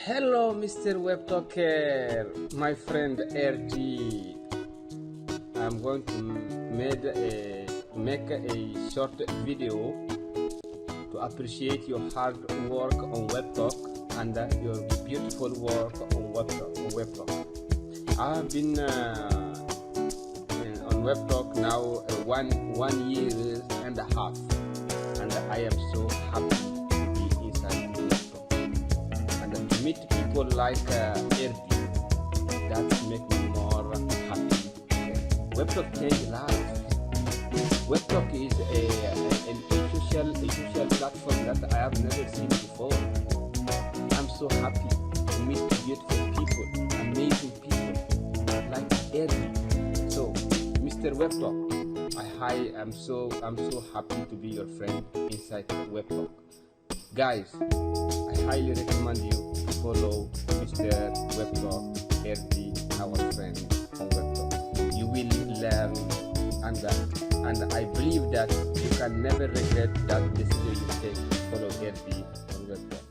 Hello, Mister Webtalker, my friend RG. I'm going to make a short video to appreciate your hard work on Webtalk and your beautiful work on Webtalk. I've been on Webtalk now 1 year and a half, and I am so happy to be inside Webtalk and to meet people like Erdi. That makes me more happy. Webtalk changed lives. Webtalk is a social platform that I have never seen before. I'm so happy to meet beautiful people, amazing people like Erdi. So, Mr. Webtalk, I'm so happy to be your friend inside Webtalk. Guys, I highly recommend you to follow Mr. Webtalk, Erdi, our friend on Webtalk. You will learn, and I believe that you can never regret that decision you take to follow Erdi on Webtalk.